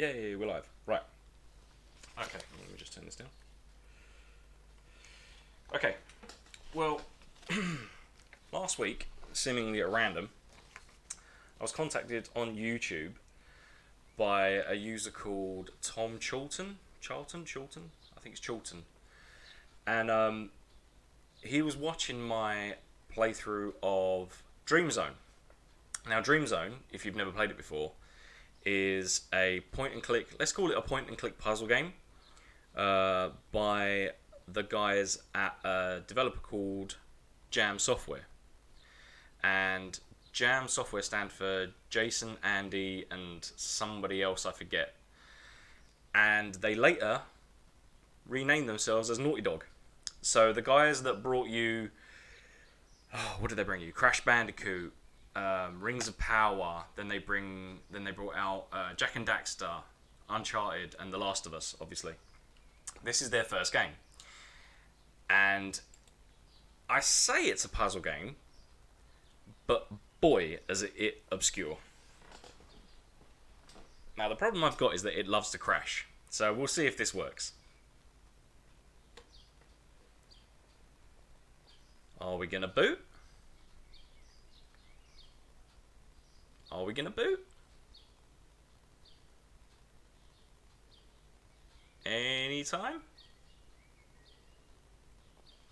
Yay, we're live. Right. Okay, let me just turn this down. Okay. Well, last week, seemingly at random, I was contacted on YouTube by a user called Tom Chorlton. Chorlton? I think it's Chorlton. And he was watching my playthrough of Dream Zone. Now, Dream Zone, if you've never played it before, is a point and click, let's call it a point and click puzzle game by the guys at a developer called J.A.M software. And J.A.M software stand for Jason, Andy, and somebody else I forget. And they later renamed themselves as Naughty Dog. So the guys that brought you, what did they bring you? Crash Bandicoot, Rings of Power. Then they brought out Jak and Daxter, Uncharted, and The Last of Us. Obviously, this is their first game, and I say it's a puzzle game, but boy, is it obscure. Now the problem I've got is that it loves to crash, so we'll see if this works. Are we gonna boot? Are we gonna boot? Anytime?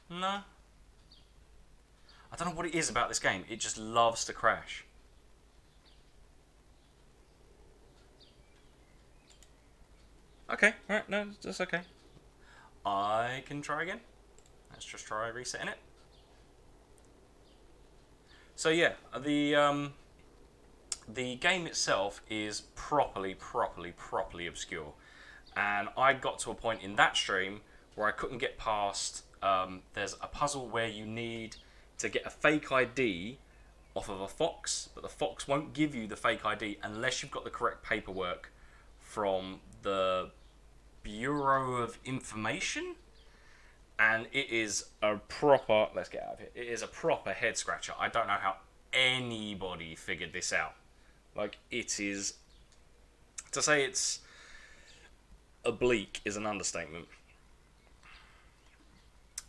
No. I don't know what it is about this game. It just loves to crash. Okay, alright, no, that's okay. I can try again. Let's just try resetting it. So yeah, the game itself is properly obscure. And I got to a point in that stream where I couldn't get past, there's a puzzle where you need to get a fake ID off of a fox, but the fox won't give you the fake ID unless you've got the correct paperwork from the Bureau of Information. And it is a proper, let's get out of here, it is a proper head scratcher. I don't know how anybody figured this out. Like, it is, to say it's oblique is an understatement.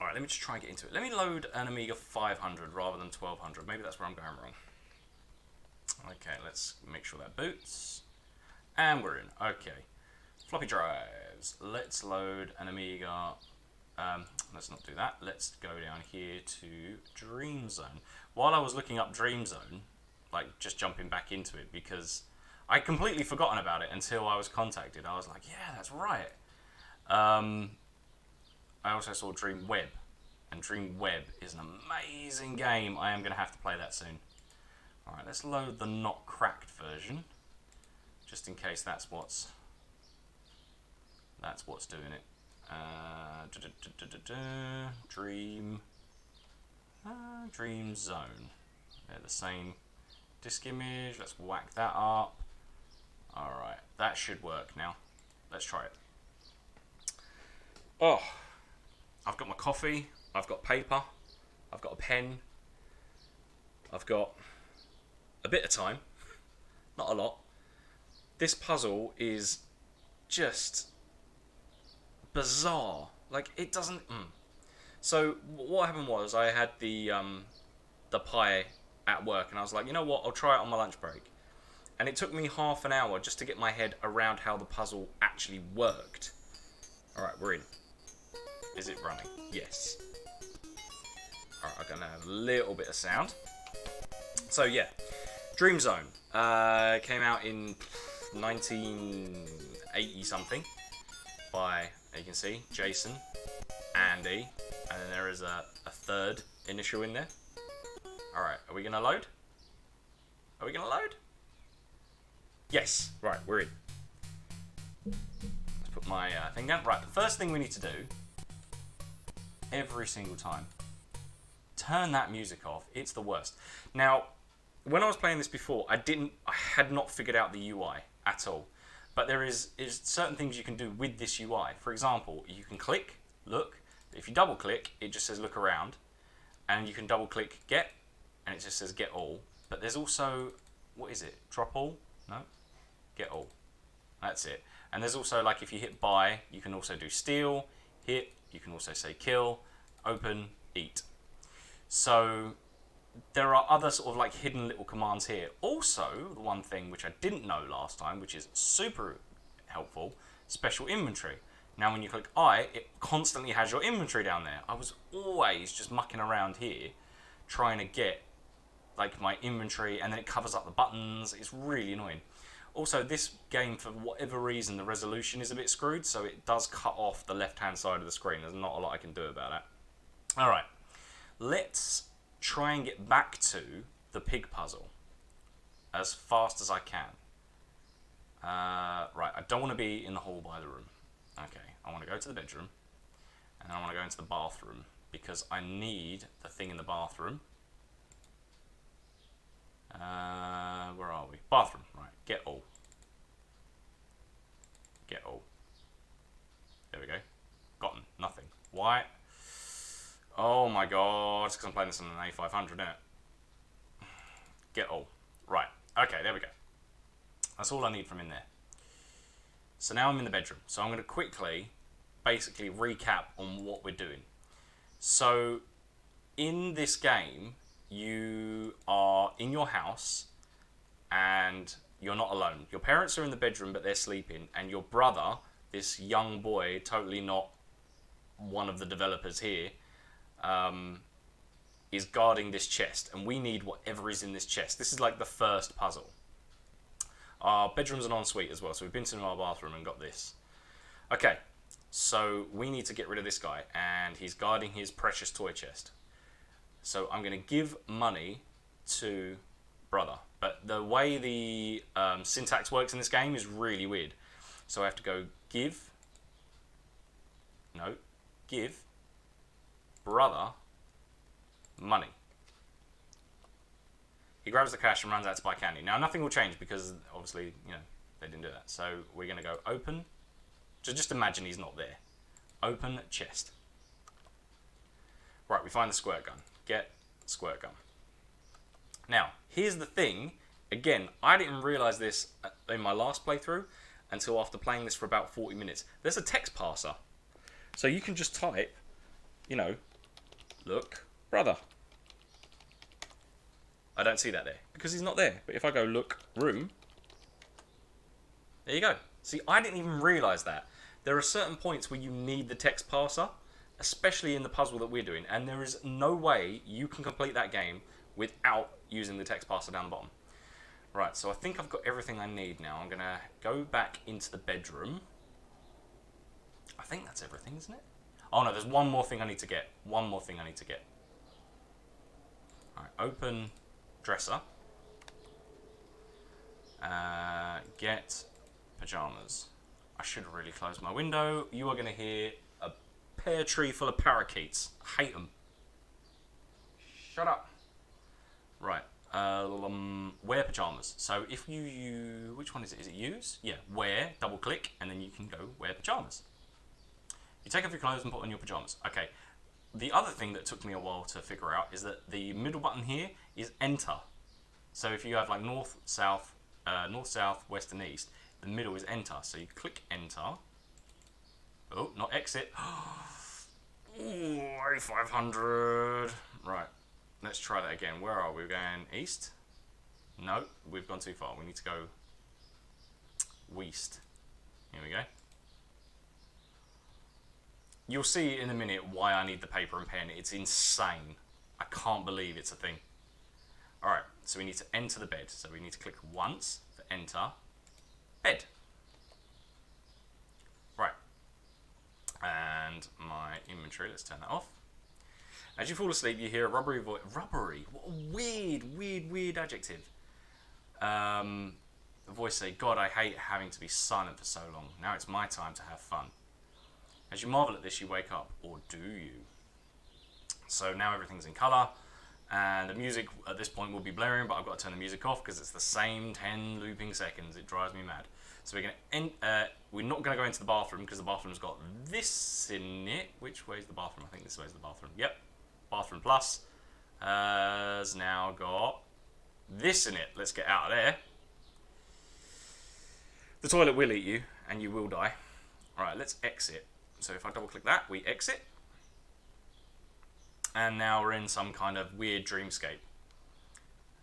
Alright, let me just try and get into it. Let me load an Amiga 500 rather than 1200. Maybe that's where I'm going wrong. Okay, let's make sure that boots. And we're in. Okay. Floppy drives. Let's load an Amiga. Let's not do that. Let's go down here to Dream Zone. While I was looking up Dream Zone, like just jumping back into it, because I'd completely forgotten about it until I was contacted. I was like, yeah, that's right. I also saw Dream Web, and Dream Web is an amazing game. I am going to have to play that soon. Alright, let's load the not cracked version, just in case that's what's doing it. Dream Zone. They're the same disk image. Let's whack that up. Alright, that should work now. Let's try it. Oh, I've got my coffee, I've got paper, I've got a pen, I've got a bit of time, not a lot. This puzzle is just bizarre. Like, it doesn't... So, what happened was, I had the Pi at work, and I was like, you know what, I'll try it on my lunch break. And it took me half an hour just to get my head around how the puzzle actually worked. Alright, we're in. Is it running? Yes. Alright, I'm going to have a little bit of sound. So, yeah. Dream Zone came out in 1980-something by, you can see, Jason, Andy, and then there is a third initial in there. Alright, are we going to load? Are we going to load? Yes. Right, we're in. Let's put my thing down. Right, the first thing we need to do, every single time, turn that music off. It's the worst. Now, when I was playing this before, I had not figured out the UI at all. But there is certain things you can do with this UI. For example, you can click, look. If you double click, it just says look around. And you can double click get, and it just says get all. But there's also, what is it? Drop all? No? Get all. That's it. And there's also, like, if you hit buy, you can also do steal, hit, you can also say kill, open, eat. So there are other sort of like hidden little commands here. Also, the one thing which I didn't know last time, which is super helpful, special inventory. Now when you click I, it constantly has your inventory down there. I was always just mucking around here trying to get like my inventory, and then it covers up the buttons. It's really annoying. Also, this game, for whatever reason, the resolution is a bit screwed, so it does cut off the left-hand side of the screen. There's not a lot I can do about that. Alright, let's try and get back to the pig puzzle as fast as I can. Right, I don't want to be in the hall by the room. Okay, I want to go to the bedroom, and I want to go into the bathroom, because I need the thing in the bathroom. Where are we? Bathroom, right, get all. Get all. There we go. Gotten, nothing. Why? Oh my god, it's because I'm playing this on an A500, isn't it? Get all. Right, okay, there we go. That's all I need from in there. So now I'm in the bedroom. So I'm going to quickly, basically recap on what we're doing. So, in this game, you are in your house, and you're not alone. Your parents are in the bedroom, but they're sleeping, and your brother, this young boy, totally not one of the developers here, is guarding this chest, and we need whatever is in this chest. This is like the first puzzle. Our bedroom's an ensuite as well, so we've been to our bathroom and got this. Okay, so we need to get rid of this guy, and he's guarding his precious toy chest. So I'm going to give money to brother. But the way the syntax works in this game is really weird. So I have to go give brother money. He grabs the cash and runs out to buy candy. Now nothing will change because obviously, you know, they didn't do that. So we're going to go open. So just imagine he's not there. Open chest. Right, we find the squirt gun. Get squirt gun. Now, here's the thing. Again, I didn't realise this in my last playthrough until after playing this for about 40 minutes. There's a text parser. So you can just type, you know, look, brother. I don't see that there because he's not there. But if I go look, room, there you go. See, I didn't even realise that. There are certain points where you need the text parser, especially in the puzzle that we're doing, and there is no way you can complete that game without using the text parser down the bottom. Right, so I think I've got everything I need now. I'm going to go back into the bedroom. I think that's everything, isn't it? Oh no, there's one more thing I need to get. One more thing I need to get. Alright, open dresser. Get pajamas. I should have really closed my window. You are going to hear a pear tree full of parakeets. I hate them. Shut up. Right. Wear pajamas. So if you which one is it? Is it use? Yeah. Wear. Double click, and then you can go wear pajamas. You take off your clothes and put on your pajamas. Okay. The other thing that took me a while to figure out is that the middle button here is enter. So if you have like north, south, west, and east, the middle is enter. So you click enter. Oh, not exit. Ooh, A500. Right. Let's try that again. Where are we? We're going east? No, we've gone too far. We need to go west. Here we go. You'll see in a minute why I need the paper and pen. It's insane. I can't believe it's a thing. Alright, so we need to enter the bed. So we need to click once for enter. Bed. Right. And my inventory, let's turn that off. As you fall asleep, you hear a rubbery voice. Rubbery? What a weird adjective. The voice say, God, I hate having to be silent for so long. Now it's my time to have fun. As you marvel at this, you wake up. Or do you? So now everything's in colour. And the music at this point will be blaring, but I've got to turn the music off because it's the same 10 looping seconds. It drives me mad. So we're not going to go into the bathroom because the bathroom's got this in it. Which way's the bathroom? I think this way's the bathroom. Yep. Bathroom Plus has now got this in it. Let's get out of there. The toilet will eat you, and you will die. Alright, let's exit. So if I double click that, we exit. And now we're in some kind of weird dreamscape.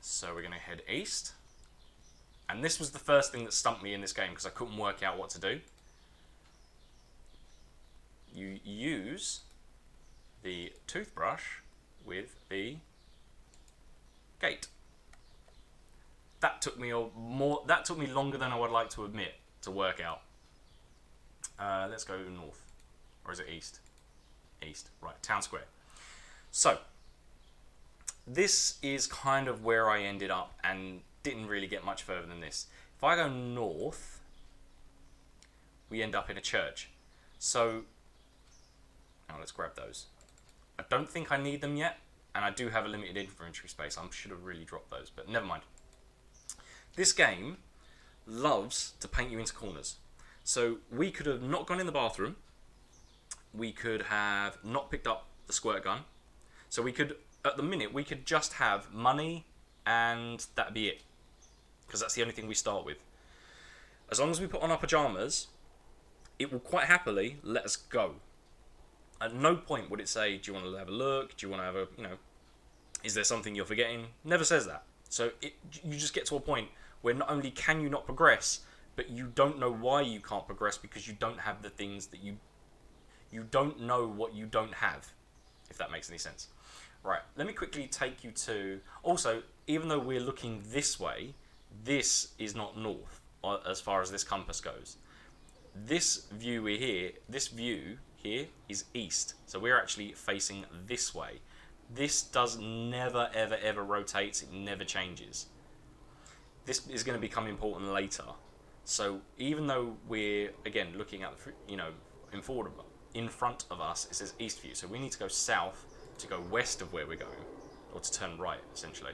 So we're going to head east. And this was the first thing that stumped me in this game, because I couldn't work out what to do. You use the toothbrush with the gate. That took me longer than I would like to admit to work out. Let's go north. Or is it east? East. Right, town square. So, this is kind of where I ended up and didn't really get much further than this. If I go north, we end up in a church. So, now let's grab those. I don't think I need them yet, and I do have a limited inventory space. I should have really dropped those, but never mind. This game loves to paint you into corners. So we could have not gone in the bathroom. We could have not picked up the squirt gun. So we could, at the minute, we could just have money and that'd be it. Because that's the only thing we start with. As long as we put on our pajamas, it will quite happily let us go. At no point would it say, do you want to have a look? Do you want to have a, is there something you're forgetting? Never says that. So you just get to a point where not only can you not progress, but you don't know why you can't progress because you don't have the things that you don't know what you don't have, if that makes any sense. Right, let me quickly take you to... Also, even though we're looking this way, this is not north as far as this compass goes. This view here is east. So we're actually facing this way. This does never, ever, ever rotates. It never changes. This is going to become important later. So even though we're, again, looking at, in front of us, it says east view. So we need to go south to go west of where we're going. Or to turn right, essentially.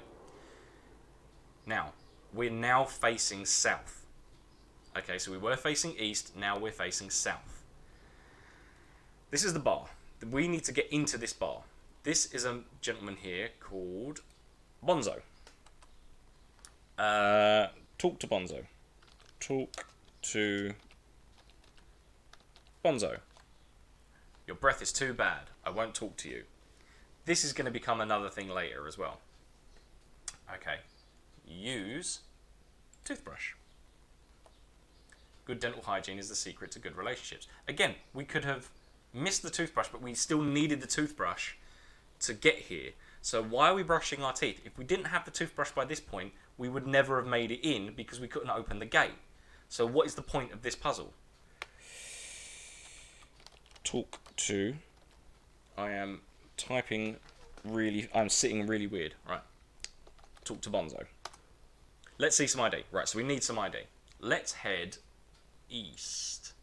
Now, we're now facing south. Okay, so we were facing east, now we're facing south. This is the bar. We need to get into this bar. This is a gentleman here called Bonzo. Talk to Bonzo. Talk to Bonzo. Your breath is too bad. I won't talk to you. This is going to become another thing later as well. Okay. Use toothbrush. Good dental hygiene is the secret to good relationships. Again, we could have missed the toothbrush, but we still needed the toothbrush to get here. So why are we brushing our teeth? If we didn't have the toothbrush by this point, we would never have made it in because we couldn't open the gate. So what is the point of this puzzle? Talk to... I'm sitting really weird. Right. Talk to Bonzo. Let's see some ID. Right, so we need some ID. Let's head east.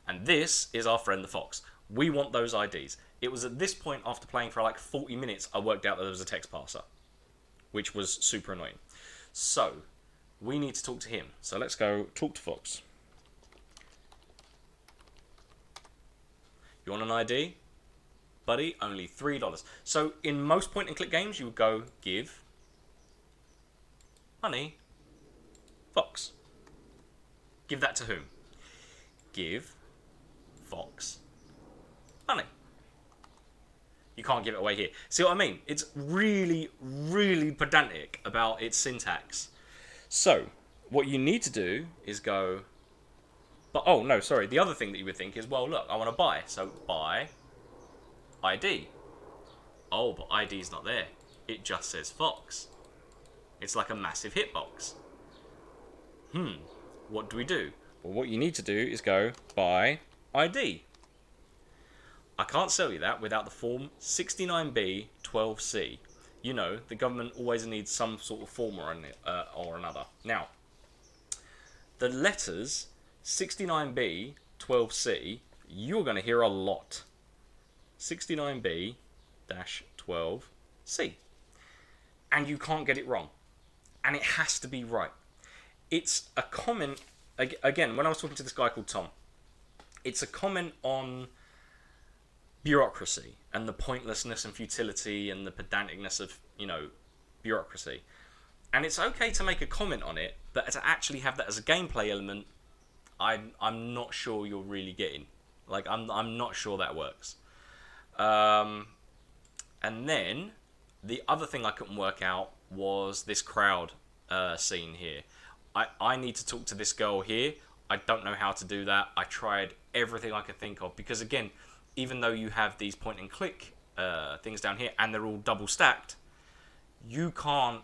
And this is our friend the fox. We want those IDs. It was at this point, after playing for like 40 minutes, I worked out that there was a text parser, which was super annoying. So, we need to talk to him. So let's go talk to Fox. You want an ID? Buddy, only $3. So, in most point-and-click games, you would go, give money, Fox. Give that to whom? Give Fox money. You can't give it away here. See what I mean? It's really, really pedantic about its syntax. So, what you need to do is go... But oh, no, sorry. The other thing that you would think is, well, look, I want to buy. So, buy ID. Oh, but ID's not there. It just says Fox. It's like a massive hitbox. What do we do? Well, what you need to do is go buy ID. I can't sell you that without the form 69B-12C. You know, the government always needs some sort of form or another. Now, the letters 69B-12C, you're going to hear a lot. 69B-12C. And you can't get it wrong. And it has to be right. It's a comment, again, when I was talking to this guy called Tom, it's a comment on bureaucracy and the pointlessness and futility and the pedanticness of, bureaucracy. And it's okay to make a comment on it, but to actually have that as a gameplay element, I'm not sure you're really getting. Like, I'm not sure that works. And then the other thing I couldn't work out was this crowd scene here. I need to talk to this girl here. I don't know how to do that. I tried everything I could think of, because again, even though you have these point and click things down here and they're all double stacked, you can't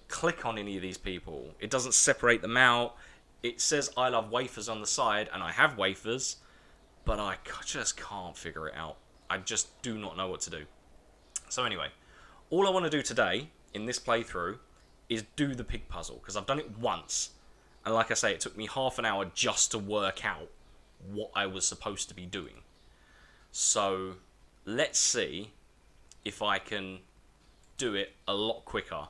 click on any of these people. It doesn't separate them out. It says I love wafers on the side, and I have wafers, but I just can't figure it out. I just do not know what to do. So anyway, all I want to do today in this playthrough is do the pig puzzle, because I've done it once, and like I say, it took me half an hour just to work out what I was supposed to be doing. So let's see if I can do it a lot quicker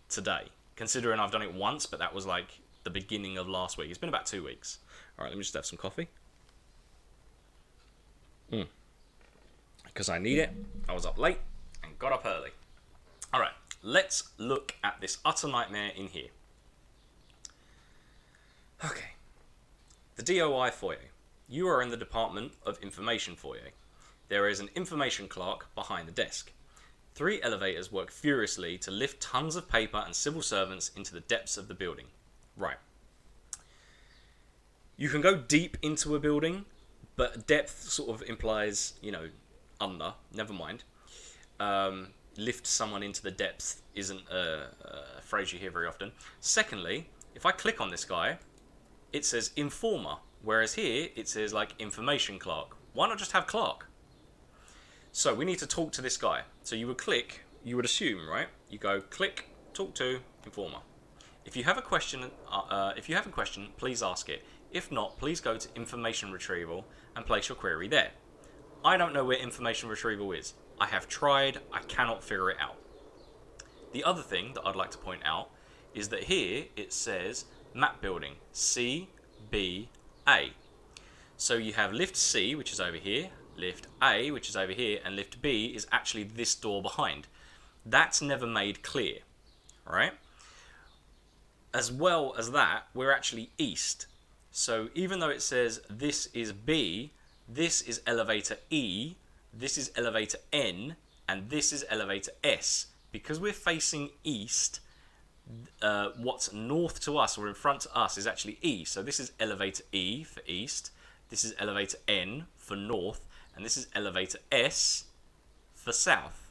today, considering I've done it once, but that was like the beginning of last week. It's been about 2 weeks. Alright, let me just have some coffee. Because I need it. I was up late and got up early. Alright, let's look at this utter nightmare in here. Okay. The DOI foyer. You are in the Department of Information foyer. There is an information clerk behind the desk. 3 elevators work furiously to lift tons of paper and civil servants into the depths of the building. Right. You can go deep into a building, but depth sort of implies, under. Never mind. Lift someone into the depths isn't a phrase you hear very often. Secondly, if I click on this guy, it says informer, whereas here it says like information clerk. Why not just have clerk? So we need to talk to this guy. So you would assume, right? You go click, talk to, informer. If you have a question, please ask it. If not, please go to information retrieval and place your query there. I don't know where information retrieval is. I have tried, I cannot figure it out. The other thing that I'd like to point out is that here it says map building, C, B, A. So you have lift C, which is over here, lift A, which is over here, and lift B is actually this door behind. That's never made clear, right? As well as that, we're actually east. So even though it says this is B, this is elevator E, this is elevator N, and this is elevator S. Because we're facing east, what's north to us or in front to us is actually E. So this is elevator E for east, this is elevator N for north, and this is elevator S for south.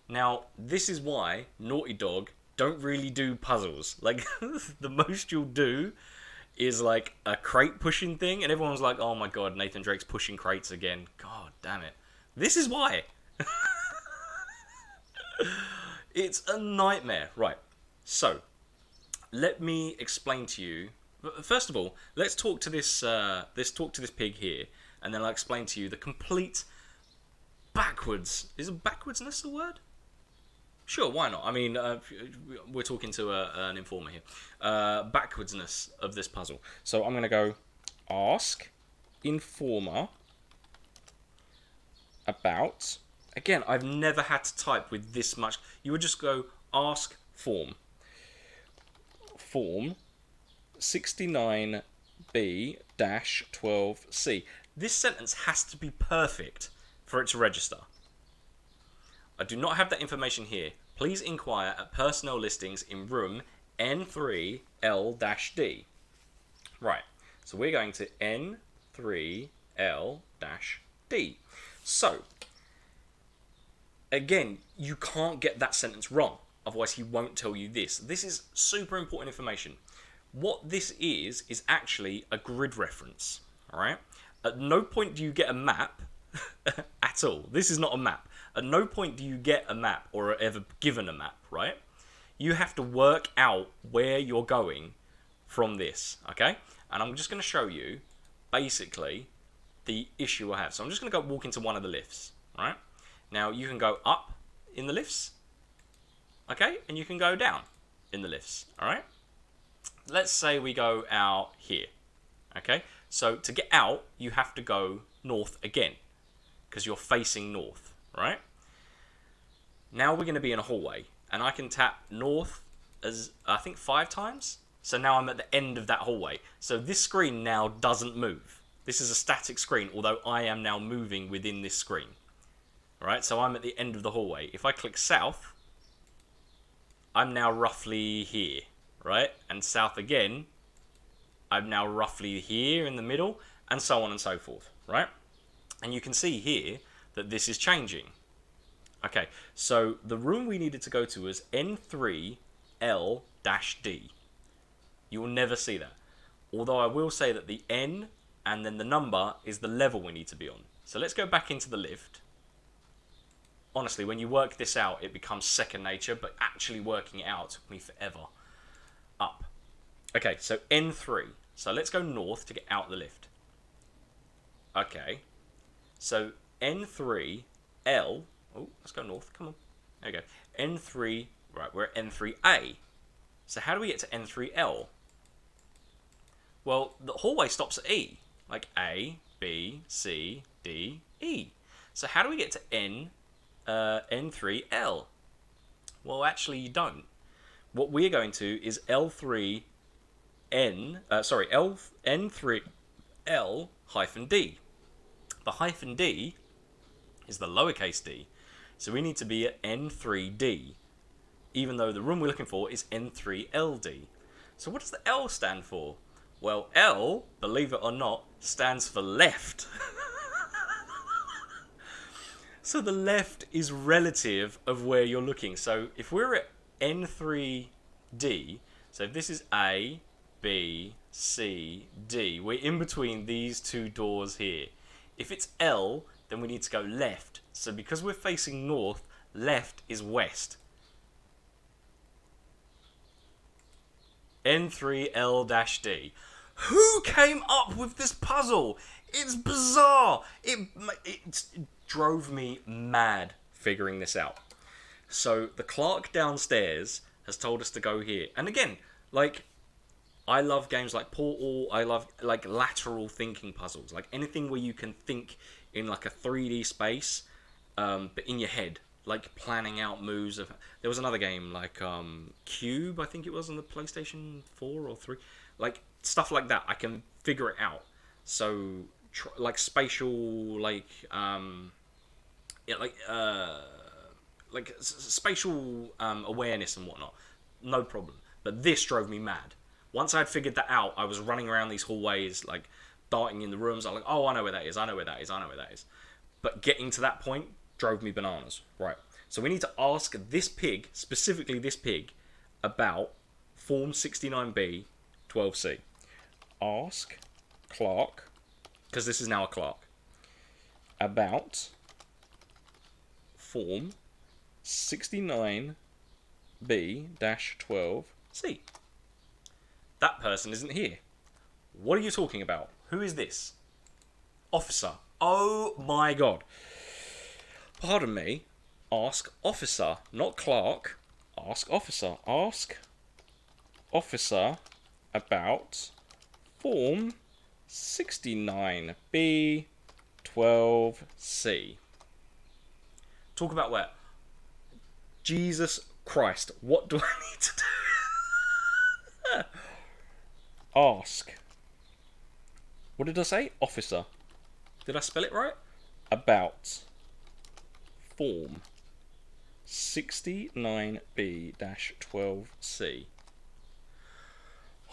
Now, this is why Naughty Dog don't really do puzzles. Like, the most you'll do is like a crate pushing thing, and everyone's like, oh my god, Nathan Drake's pushing crates again. God damn it. This is why. It's a nightmare. Right, so let me explain to you. First of all, let's talk to this pig here, and then I'll explain to you the complete backwards. Is backwardsness the word? Sure, why not? I mean, we're talking to an informer here. Backwardsness of this puzzle. So I'm going to go ask informer about... Again, I've never had to type with this much. You would just go ask form. Form 69B-12C. This sentence has to be perfect for it to register. I do not have that information here. Please inquire at personnel listings in room N3L-D. Right, so we're going to N3L-D. So, again, you can't get that sentence wrong. Otherwise, he won't tell you this. This is super important information. What this is actually a grid reference. All right? At no point do you get a map at all. This is not a map. At no point do you get a map or are ever given a map, right? You have to work out where you're going from this, okay? And I'm just going to show you, basically, the issue I have. So I'm just going to go walk into one of the lifts, right? Now, you can go up in the lifts, okay? And you can go down in the lifts, all right? Let's say we go out here, okay? So to get out, you have to go north again, because you're facing north, right? Now we're going to be in a hallway, and I can tap north as I think 5 times. So now I'm at the end of that hallway. So this screen now doesn't move. This is a static screen, although I am now moving within this screen. Alright, so I'm at the end of the hallway. If I click south, I'm now roughly here, right? And south again, I'm now roughly here in the middle, and so on and so forth, right? And you can see here that this is changing. Okay, so the room we needed to go to was N3L-D. You will never see that. Although I will say that the N and then the number is the level we need to be on. So let's go back into the lift. Honestly, when you work this out, it becomes second nature, but actually working it out took me forever. Up. Okay, so N3. So let's go north to get out the lift. Okay. So N3L. Oh, let's go north. Come on. There we go. N3. Right, we're at N3A. So how do we get to N3L? Well, the hallway stops at E. Like A, B, C, D, E. So how do we get to N3L? Well, actually, you don't. What we're going to is N3L hyphen D. The hyphen D is the lowercase d. So we need to be at N3D, even though the room we're looking for is N3LD. So what does the L stand for? Well, L, believe it or not, stands for left. So the left is relative of where you're looking. So if we're at N3D, so if this is A, B, C, D, we're in between these two doors here. If it's L, then we need to go left. So because we're facing north, left is west. N3L-D. Who came up with this puzzle? It's bizarre. It drove me mad figuring this out. So the clerk downstairs has told us to go here. And again, like, I love games like Portal. I love like lateral thinking puzzles. Like anything where you can think in like a 3D space, but in your head. Like planning out moves. There was another game like Cube, I think it was on the PlayStation 4 or 3. Like stuff like that, I can figure it out. So like spatial, spatial awareness and whatnot, no problem. But this drove me mad. Once I'd figured that out, I was running around these hallways, like darting in the rooms. I'm like, oh, I know where that is. I know where that is. I know where that is. But getting to that point drove me bananas. Right. So we need to ask this pig, specifically this pig, about Form 69B-12C. Ask clerk, because this is now a clerk, about Form 69B-12C. That person isn't here. What are you talking about? Who is this? Officer. Oh my god. Pardon me. Ask officer, not clerk. Ask officer. Ask officer about Form 69B-12C. Talk about where? Jesus Christ, what do I need to do? Ask. What did I say? Officer. Did I spell it right? About Form 69B-12C.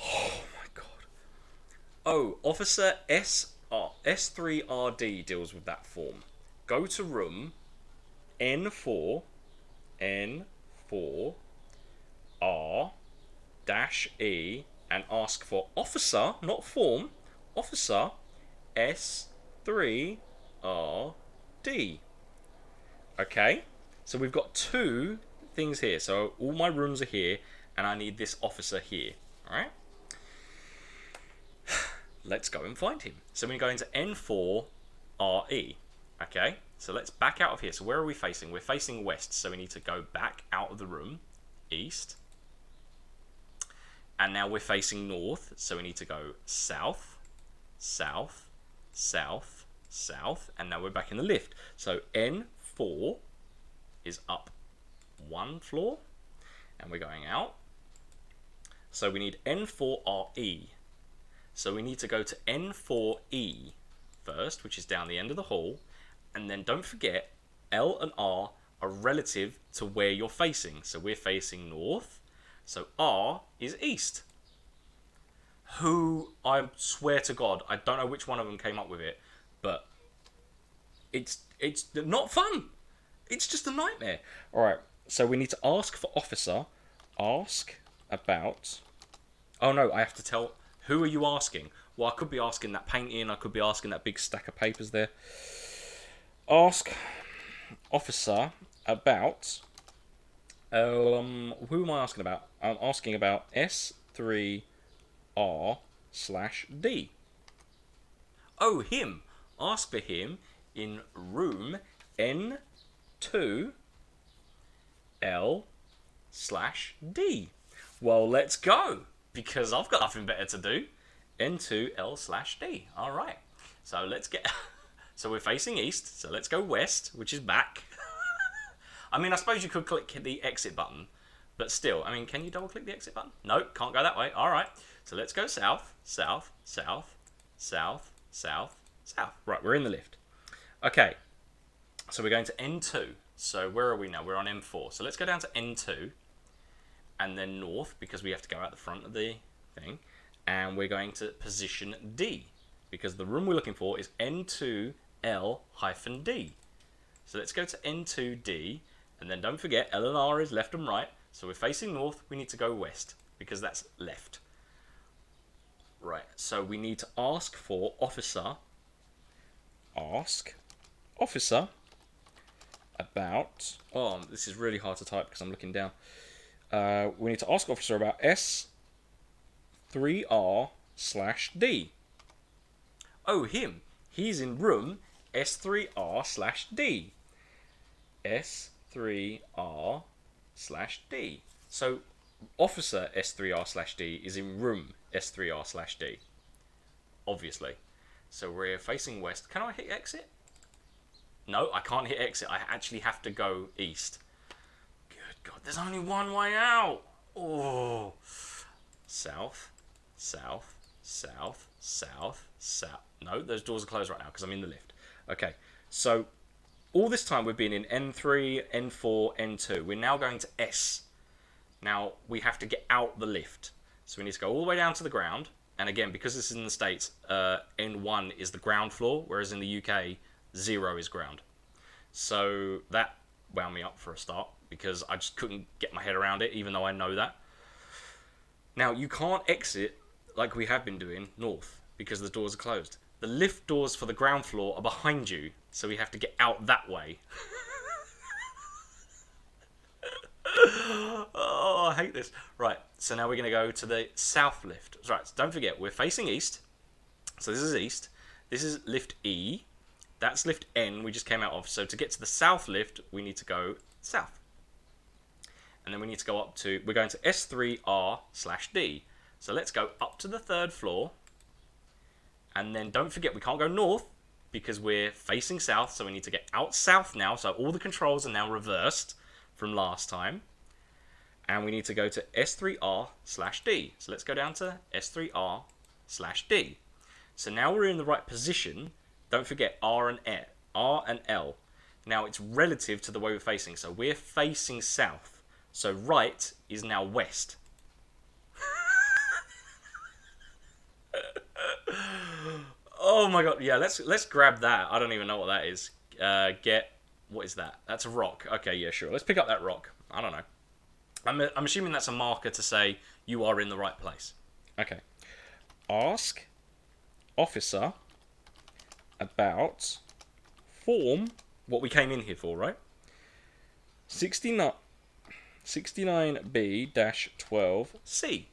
Oh my god. Oh, Officer S3RD deals with that form. Go to room N4 R-E and ask for officer, not form, officer S3RD. Okay, so we've got two things here. So all my rooms are here, and I need this officer here. Alright? Let's go and find him. So we go into N4RE. Okay, so let's back out of here. So where are we facing? We're facing west, so we need to go back out of the room, east. And now we're facing north, so we need to go south, south, south, south, and now we're back in the lift. So N4 is up one floor, and we're going out So we need N4RE. So we need to go to N4E first, which is down the end of the hall. And then don't forget, L and R are relative to where you're facing. So we're facing north. So R is east. Who, I swear to God, I don't know which one of them came up with it, but it's not fun. It's just a nightmare. Alright, so we need to ask for officer. Ask about... Oh no, I have to tell... Who are you asking? Well, I could be asking that painting. I could be asking that big stack of papers there. Ask officer about... who am I asking about? I'm asking about S3R/D. Oh, him. Ask for him in room N2L/D. Well, let's go. Because I've got nothing better to do. N2L/D. Alright. So let's get... So we're facing east. So let's go west, which is back. I mean, I suppose you could click the exit button. But still, I mean, can you double click the exit button? No, can't go that way. Alright. So let's go south, south, south, south, south, south. Right, we're in the lift. Okay. So we're going to N2. So where are we now? We're on M4. So let's go down to N2. And then north, because we have to go out the front of the thing. And we're going to position D, because the room we're looking for is N2L-D. So let's go to N2D, and then don't forget, L and R is left and right. So we're facing north, we need to go west, because that's left. Right, so we need to ask for officer. Ask officer about... Oh, this is really hard to type because I'm looking down. We need to ask officer about S3R/D. Oh, him. He's in room S3R/D. S3R/D. So, officer S3R/D is in room S3R/D. Obviously. So we're facing west. Can I hit exit? No, I can't hit exit. I actually have to go east. God, there's only one way out. Oh. South, south, south, south, south. No, those doors are closed right now because I'm in the lift. Okay, so all this time we've been in N3, N4, N2. We're now going to S. Now, we have to get out the lift. So we need to go all the way down to the ground. And again, because this is in the States, N1 is the ground floor, whereas in the UK, 0 is ground. So that wound me up for a start, because I just couldn't get my head around it, even though I know that. Now, you can't exit, like we have been doing, north, because the doors are closed. The lift doors for the ground floor are behind you, so we have to get out that way. Oh, I hate this. Right, so now we're going to go to the south lift. Right, so don't forget, we're facing east. So this is east. This is lift E. That's lift N we just came out of. So to get to the south lift, we need to go south. And then we need to go up to... We're going to S3R/D. So let's go up to the 3rd floor. And then don't forget, we can't go north because we're facing south. So we need to get out south now. So all the controls are now reversed from last time. And we need to go to S3R/D. So let's go down to S3R/D. So now we're in the right position. Don't forget R and L. Now it's relative to the way we're facing. So we're facing south. So right is now west. Oh my god. Yeah, let's grab that. I don't even know what that is. What is that? That's a rock. Okay, yeah, sure. Let's pick up that rock. I don't know. I'm assuming that's a marker to say you are in the right place. Okay. Ask officer about form, what we came in here for, right? 69B-12C.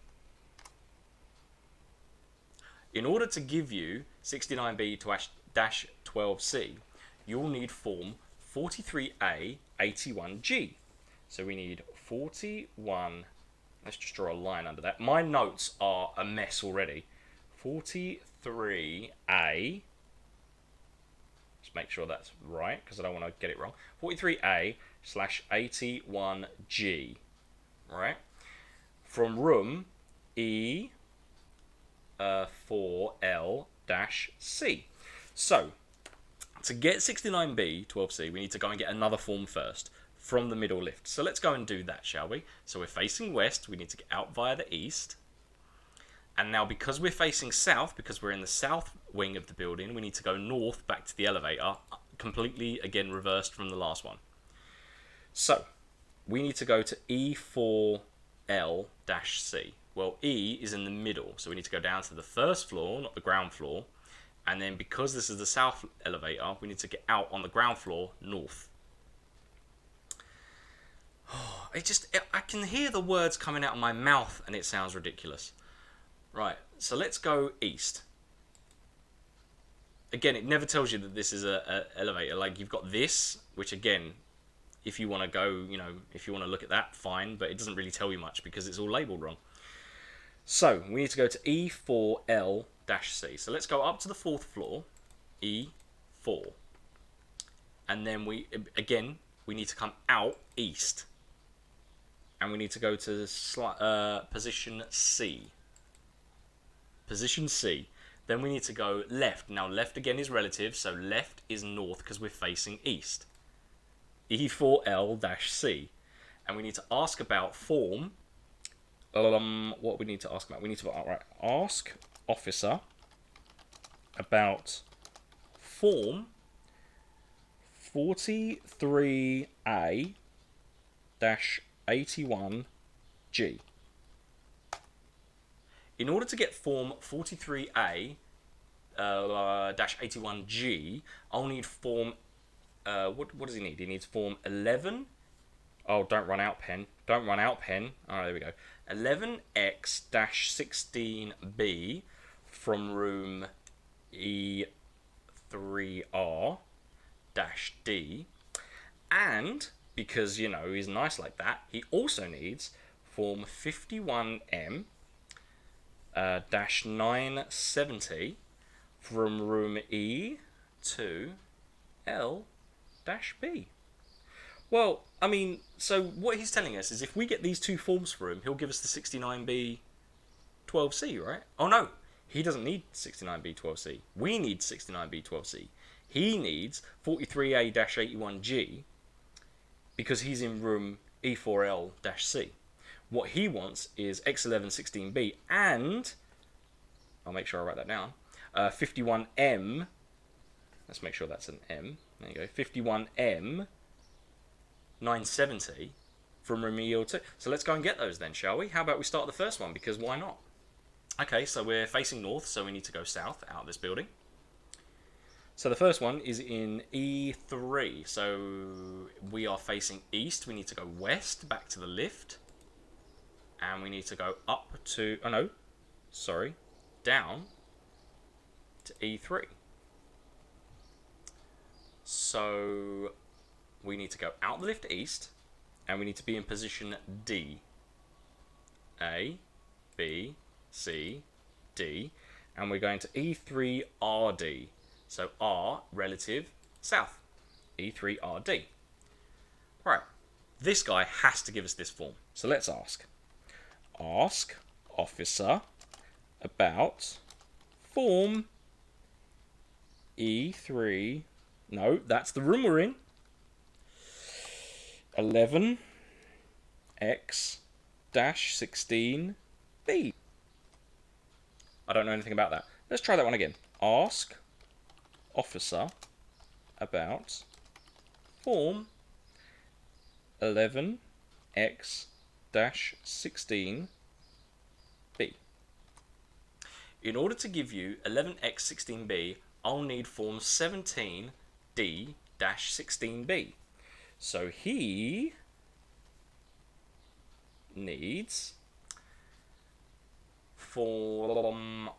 In order to give you 69B-12C, you'll need form 43A81G. So we need 41... Let's just draw a line under that. My notes are a mess already. 43A... Just make sure that's right, because I don't want to get it wrong. 43A/81G. Right? From room E4L-C. So, to get 69B-12C, we need to go and get another form first from the middle lift. So let's go and do that, shall we? So we're facing west, we need to get out via the east. And now because we're facing south, because we're in the south wing of the building, we need to go north back to the elevator, completely, again, reversed from the last one. So, we need to go to E4L-C. Well, E is in the middle, so we need to go down to the first floor, not the ground floor. And then because this is the south elevator, we need to get out on the ground floor, north. I can hear the words coming out of my mouth and it sounds ridiculous. Right, so let's go east. Again, it never tells you that this is a elevator. Like, you've got this, which again, if you want to go, if you want to look at that, fine. But it doesn't really tell you much because it's all labelled wrong. So, we need to go to E4L-C. So let's go up to the 4th floor, E4. And then we need to come out east. And we need to go to position C. Position C. Then we need to go left. Now, left again is relative, so left is north because we're facing east. E4L-C. And we need to ask about form. What we need to ask about? We need to ask officer about form 43A-81G. In order to get form 43A-81G, I'll need form. What does he need? He needs form 11. Oh, don't run out, pen. Don't run out, pen. Alright, there we go. 11X-16B from room E3R-D. And, because, he's nice like that, he also needs form 51M-970 from room E2L-B. Well, so what he's telling us is if we get these two forms for him, he'll give us the 69B-12C, right? Oh no, he doesn't need 69B-12C. We need 69B-12C. He needs 43A-81G because he's in room E4L-C. What he wants is X1116B and, I'll make sure I write that down, 51M, let's make sure that's an M, there you go, 51M 970 from room E2. So let's go and get those then, shall we? How about we start the first one, because why not? Okay, so we're facing north, so we need to go south out of this building. So the first one is in E3, so we are facing east, we need to go west, back to the lift, and we need to go up to, down to E3. So we need to go out the lift east, and we need to be in position D. A, B, C, D, and we're going to E3RD. So R, relative, south. E3RD. Right, this guy has to give us this form. So let's ask. Ask officer about form E3. No, that's the room we're in. 11X-16B. I don't know anything about that. Let's try that one again. Ask officer about form 11X-16B. In order to give you 11X-16B, I'll need form 17D-16B. So he needs form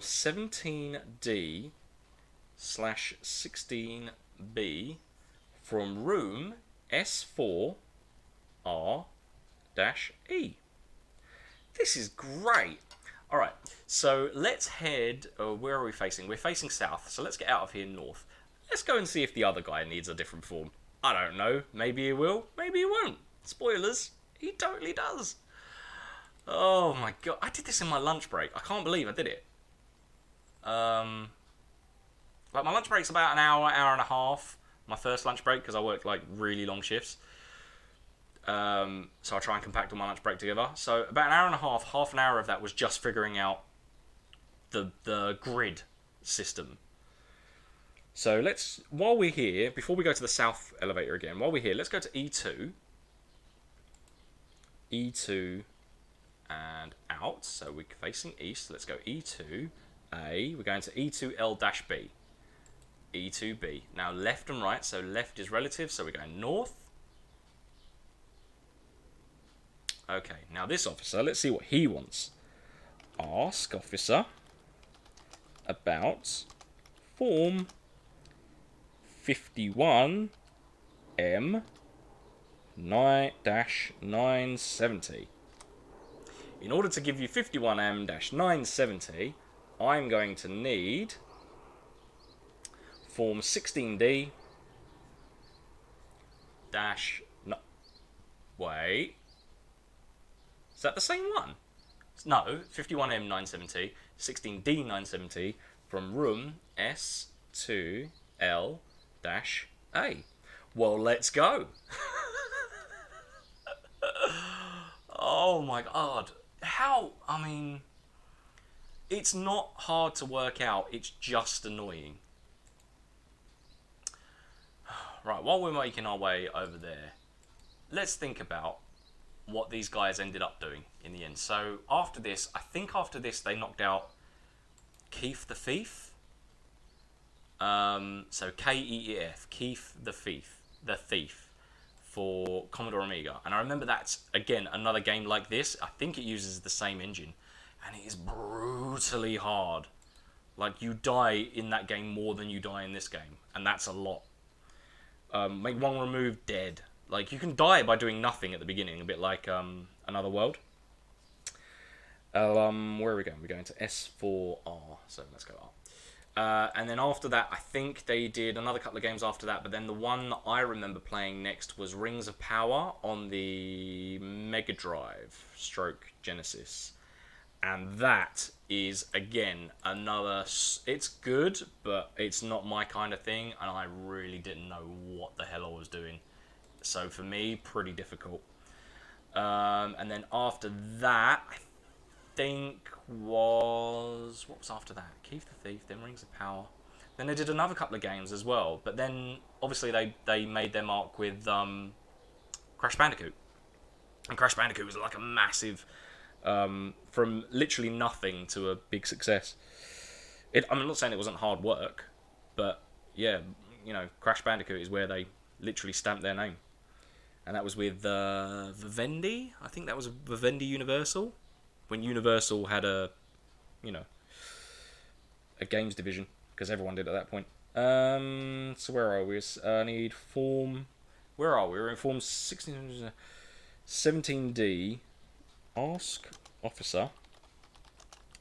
17D/16B from room S4R-E. This is great. Alright, so let's head, where are we facing? We're facing south, so let's get out of here north. Let's go and see if the other guy needs a different form. I don't know, maybe he will, maybe he won't. Spoilers, he totally does. Oh my god, I did this in my lunch break. I can't believe I did it. Like my lunch break's about an hour, hour and a half. My first lunch break because I worked like really long shifts. So I try and compact all my lunch break together. So about an hour and a half an hour of that was just figuring out the grid system. So while we're here, before we go to the south elevator again, while we're here, let's go to E2. E2 and out. So we're facing east. Let's go E2, A. We're going to E2L-B. E2B. Now left and right. So left is relative. So we're going north. Okay. Now this officer, let's see what he wants. Ask officer about form 51M 9-970. In order to give you 51M-970, I'm going to need form 16D dash no, wait. Is that the same one? No, 51M-970, 16D-970 from room S2L-A. Well, let's go. Oh my god. It's not hard to work out, it's just annoying. Right, while we're making our way over there, let's think about what these guys ended up doing in the end. So after this, they knocked out Keith the Thief. So Keef, Keith the Thief for Commodore Amiga. And I remember that's, again, another game like this. I think it uses the same engine. And it is brutally hard. Like, you die in that game more than you die in this game. And that's a lot. Make one remove, dead. Like, you can die by doing nothing at the beginning. A bit like Another World. Where are we going? We're going to S4R. So let's go up. And then after that, I think they did another couple of games after that. But then the one that I remember playing next was Rings of Power on the Mega Drive / Genesis. And that is, again, another... It's good, but it's not my kind of thing. And I really didn't know what the hell I was doing. So for me, pretty difficult. And then after that, I think was... What was after that? Keith the Thief, then Rings of Power. Then they did another couple of games as well. But then, obviously, they made their mark with Crash Bandicoot. And Crash Bandicoot was like a massive... from literally nothing to a big success. I'm not saying it wasn't hard work, but yeah, you know, Crash Bandicoot is where they literally stamped their name. And that was with Vivendi. I think that was Vivendi Universal. When Universal had a games division, because everyone did at that point. So where are we? I need form... Where are we? We're in form 17D. Ask officer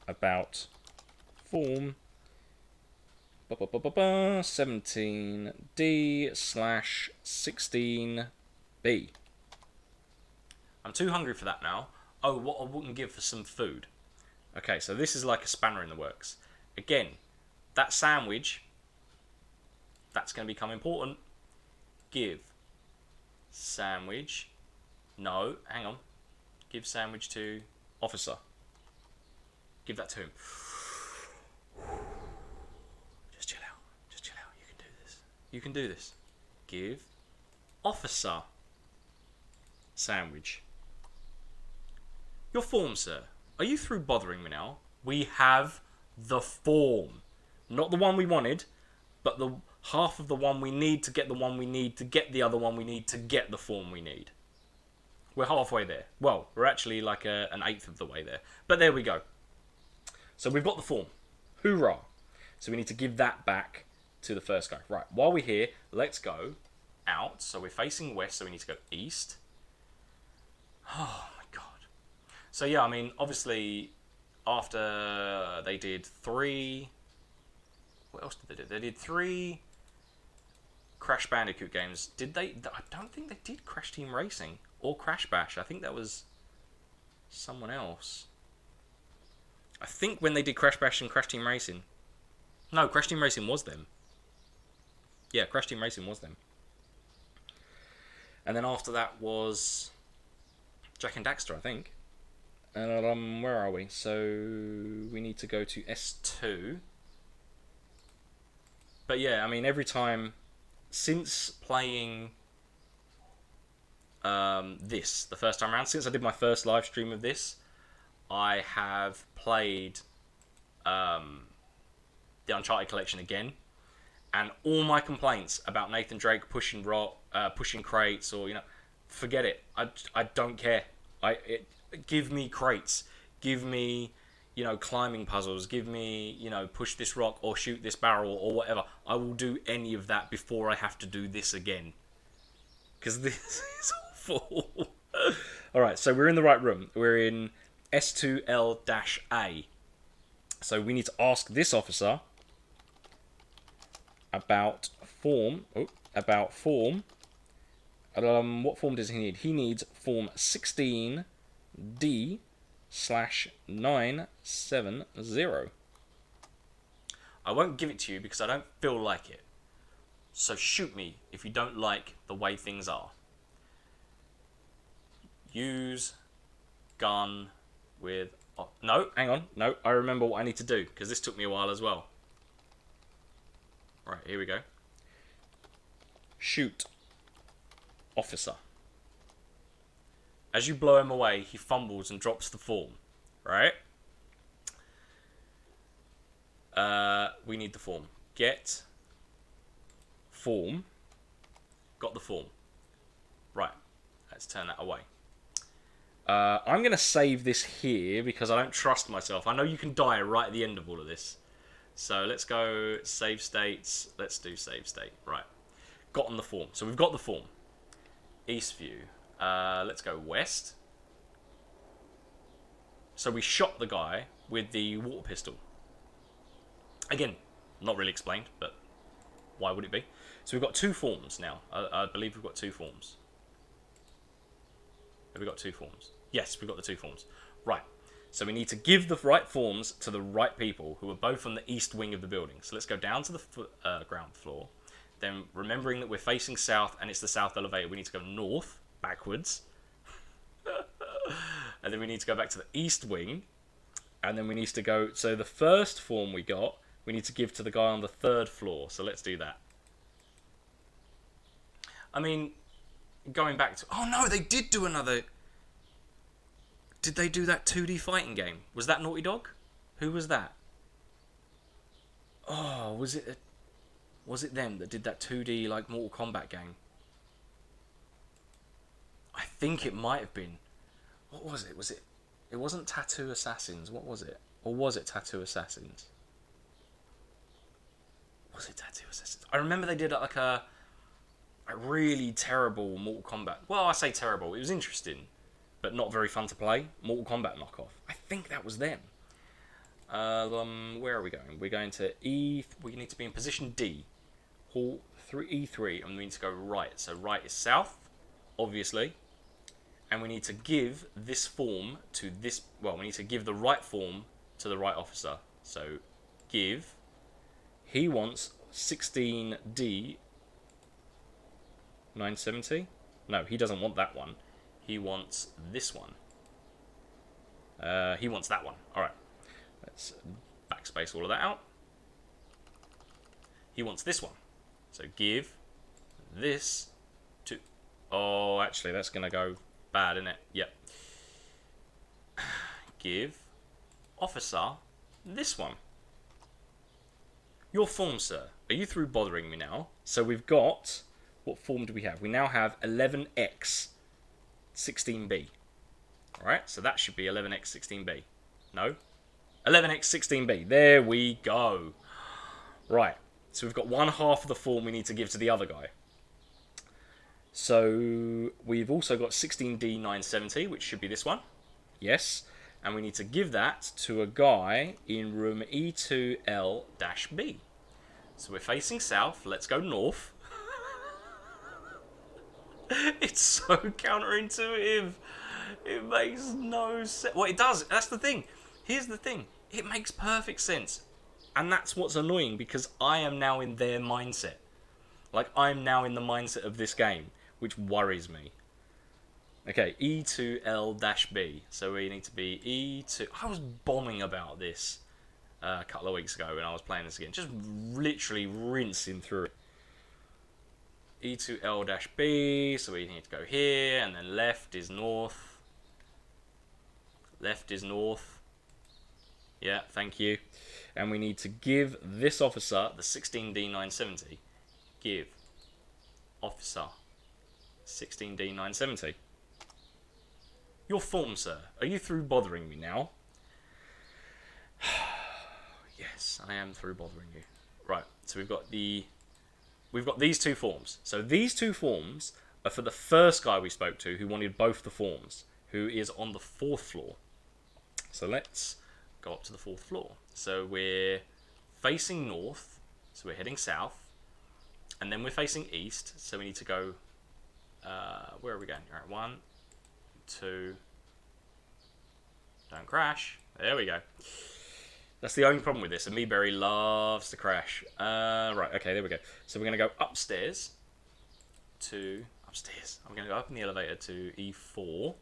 about form 17D/16B. I'm too hungry for that now. Oh, what I wouldn't give for some food. Okay, so this is like a spanner in the works. Again, that sandwich, that's going to become important. Give sandwich. No, hang on. Give sandwich to officer. Give that to him. Just chill out. Just chill out. You can do this. You can do this. Give officer sandwich. Your form, sir. Are you through bothering me now? We have the form. Not the one we wanted, but the half of the one we need to get the one we need to get the other one we need to get the form we need. We're halfway there. Well, we're actually like an eighth of the way there. But there we go. So we've got the form. Hoorah. So we need to give that back to the first guy. Right, while we're here, let's go out. So we're facing west, so we need to go east. Oh my god. So yeah, I mean, obviously, after they did 3... What else did they do? They did 3 Crash Bandicoot games. Did they? I don't think they did Crash Team Racing or Crash Bash. I think that was someone else. I think when they did Crash Bash and Crash Team Racing. No, Crash Team Racing was them. Yeah, Crash Team Racing was them. And then after that was Jak and Daxter, I think. And where are we? So we need to go to S2. But yeah, I mean, every time since playing this the first time around, since I did my first live stream of this, I have played the Uncharted collection again, and all my complaints about Nathan Drake pushing crates, or forget it. I don't care. Give me crates. Give me climbing puzzles. Give me push this rock or shoot this barrel or whatever. I will do any of that before I have to do this again, because this is awful. All right, so we're in the right room. We're in S2L-A. So we need to ask this officer about form. What form does he need? He needs form 16D/970. I won't give it to you because I don't feel like it. So shoot me if you don't like the way things are. Use gun with... Oh, no, hang on. No, I remember what I need to do, because this took me a while as well. Right, here we go. Shoot officer. As you blow him away, he fumbles and drops the form. Right? We need the form. Get form. Got the form. Right. Let's turn that away. I'm going to save this here because I don't trust myself. I know you can die right at the end of all of this. So let's go save states. Let's do save state. Right. Gotten the form. So we've got the form. East view. Let's go west. So we shot the guy with the water pistol. Again, not really explained, but why would it be? So we've got two forms now. I believe we've got two forms. Have we got two forms? Yes, we've got the two forms. Right. So we need to give the right forms to the right people who are both on the east wing of the building. So let's go down to the ground floor. Then, remembering that we're facing south and it's the south elevator, we need to go north, backwards. And then we need to go back to the east wing. And then we need to go... So the first form we got, we need to give to the guy on the third floor. So let's do that. I mean, going back to... Oh no, they did do another... Did they do that 2D fighting game? Was that Naughty Dog? Who was that? Oh, was it them that did that 2D like Mortal Kombat game? I think it might have been. What was it? It wasn't Tattoo Assassins. What was it? Or was it Tattoo Assassins? Was it Tattoo Assassins? I remember they did like a really terrible Mortal Kombat. Well, I say terrible. It was interesting, but not very fun to play. Mortal Kombat knockoff. I think that was them. Where are we going? We're going to E. We need to be in position D. Hall 3E3, and we need to go right. So right is south, obviously. And we need to give this form to this... Well, we need to give the right form to the right officer. So give... He wants 16D 970? No, he doesn't want that one. He wants this one. He wants that one. Alright. Let's backspace all of that out. He wants this one. So give this to... Oh, actually, that's going to go bad, isn't it? Yep. Give officer this one. Your form, sir. Are you through bothering me now? So we've got... What form do we have? We now have 11X 16B. Alright, so that should be 11X 16B. No? 11X 16B. There we go. Right. So we've got one half of the form we need to give to the other guy. So we've also got 16D 970, which should be this one. Yes. And we need to give that to a guy in room E2L-B. So we're facing south. Let's go north. It's so counterintuitive. It makes no sense. Well, it does. That's the thing. Here's the thing. It makes perfect sense. And that's what's annoying, because I am now in their mindset. Like, I'm now in the mindset of this game, which worries me. Okay, E2L-B. So we need to be E2... I was bombing about this a couple of weeks ago when I was playing this again. Just literally rinsing through it. E2L-B, so we need to go here, and then left is north. Left is north. Yeah, thank you. And we need to give this officer, the 16D970, give officer 16D970 your form, sir. Are you through bothering me now? Yes, I am through bothering you. Right, so we've got these two forms. So these two forms are for the first guy we spoke to who wanted both the forms, who is on the 4th floor. So let's go up to the 4th floor. So we're facing north, so we're heading south, and then we're facing east, so we need to go, where are we going? Alright, 1, 2, don't crash, there we go. That's the only problem with this, and Meeberry loves to crash. Right, okay, there we go. So we're going to go upstairs. I'm going to go up in the elevator to E4,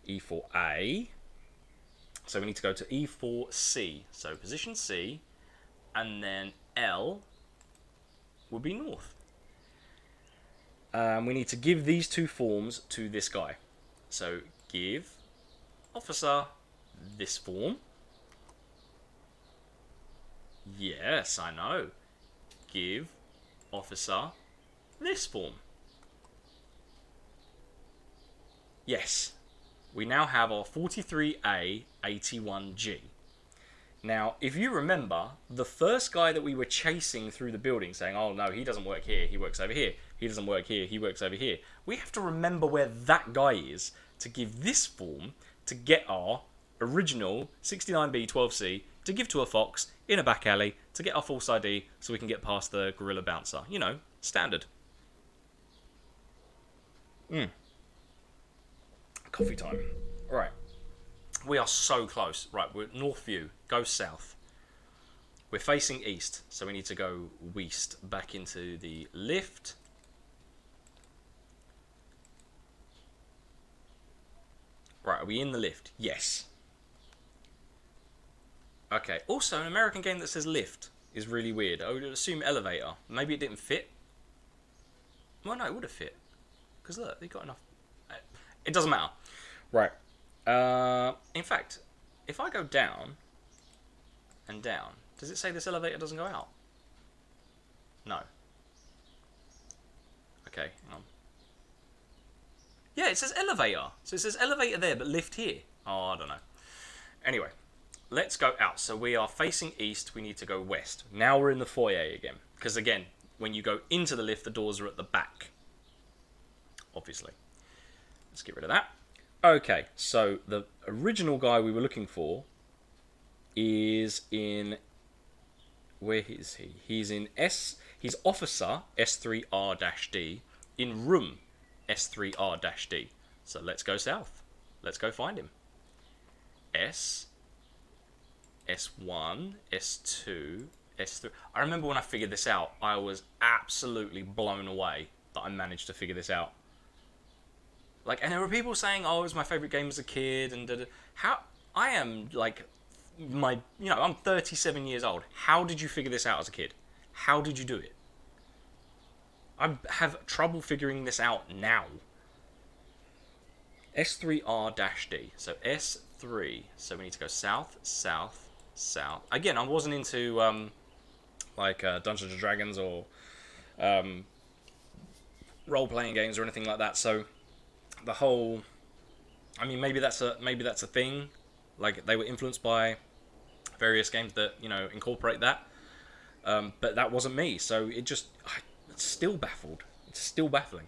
E4A. So we need to go to E4C. So position C, and then L will be north. We need to give these two forms to this guy. So give officer this form. Yes, I know. Give officer this form. Yes. We now have our 43A81G. Now, if you remember, the first guy that we were chasing through the building saying, oh no, he doesn't work here, he works over here. He doesn't work here, he works over here. We have to remember where that guy is to give this form to get our original 69B-12C to give to a fox in a back alley to get our false ID so we can get past the gorilla bouncer. You know, standard. Coffee time. Right. We are so close. Right, we're at North View. Go south. We're facing east, so we need to go west back into the lift. Right, are we in the lift? Yes. Okay, also an American game that says lift is really weird. I would assume elevator. Maybe it didn't fit. Well, no, it would have fit. Because look, they got enough. It doesn't matter. Right. In fact, if I go down and down, does it say this elevator doesn't go out? No. Okay, hang on. Yeah, it says elevator. So it says elevator there, but lift here. Oh, I don't know. Anyway, let's go out. So we are facing east. We need to go west. Now we're in the foyer again. Because again, when you go into the lift, the doors are at the back. Obviously. Let's get rid of that. Okay, so the original guy we were looking for is in... Where is he? He's in He's officer S3R-D in room S3R-D. So let's go south. Let's go find him. S1, S2, S3. I remember when I figured this out, I was absolutely blown away that I managed to figure this out. Like, and there were people saying, "Oh, it was my favorite game as a kid," and how I am like I'm 37 years old. How did you figure this out as a kid? How did you do it? I have trouble figuring this out now. S3R-D. So S3. So we need to go south, south, south. Again, I wasn't into Dungeons and Dragons or role-playing games or anything like that. So the whole, I mean, maybe that's a thing. Like, they were influenced by various games that incorporate that. But that wasn't me. So it's still baffled. It's still baffling.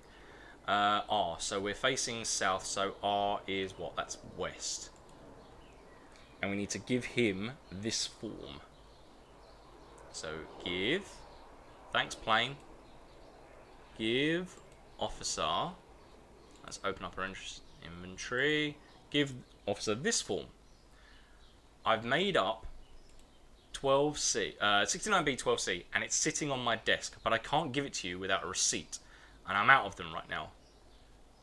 R. So we're facing south. So R is what? That's west. And we need to give him this form. So give. Thanks, plane. Give officer. Let's open up our Inventory. Give officer this form. I've made up 12C, 69B-12C, and it's sitting on my desk, but I can't give it to you without a receipt, and I'm out of them right now.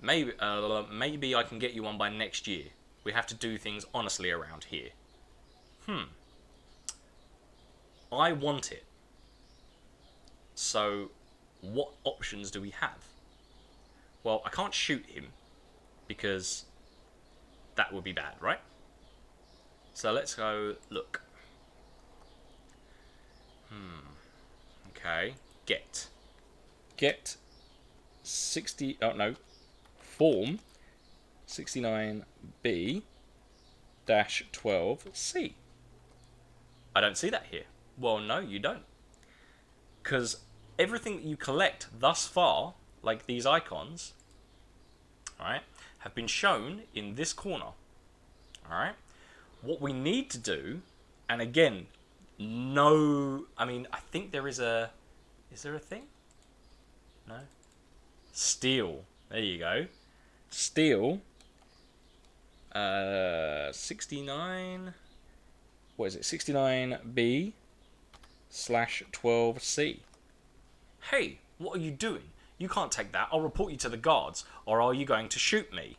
Maybe I can get you one by next year. We have to do things honestly around here. I want it. So, what options do we have? Well, I can't shoot him, because that would be bad, right? So let's go look. Okay. Get 60. Oh no. Form 69B-12C. I don't see that here. Well, no, you don't. Because everything that you collect thus far, like these icons, alright, have been shown in this corner. Alright? What we need to do, and again, I think there is a... Is there a thing? No? Steal. There you go. Steal. 69... What is it? 69B/12C. Hey, what are you doing? You can't take that. I'll report you to the guards. Or are you going to shoot me?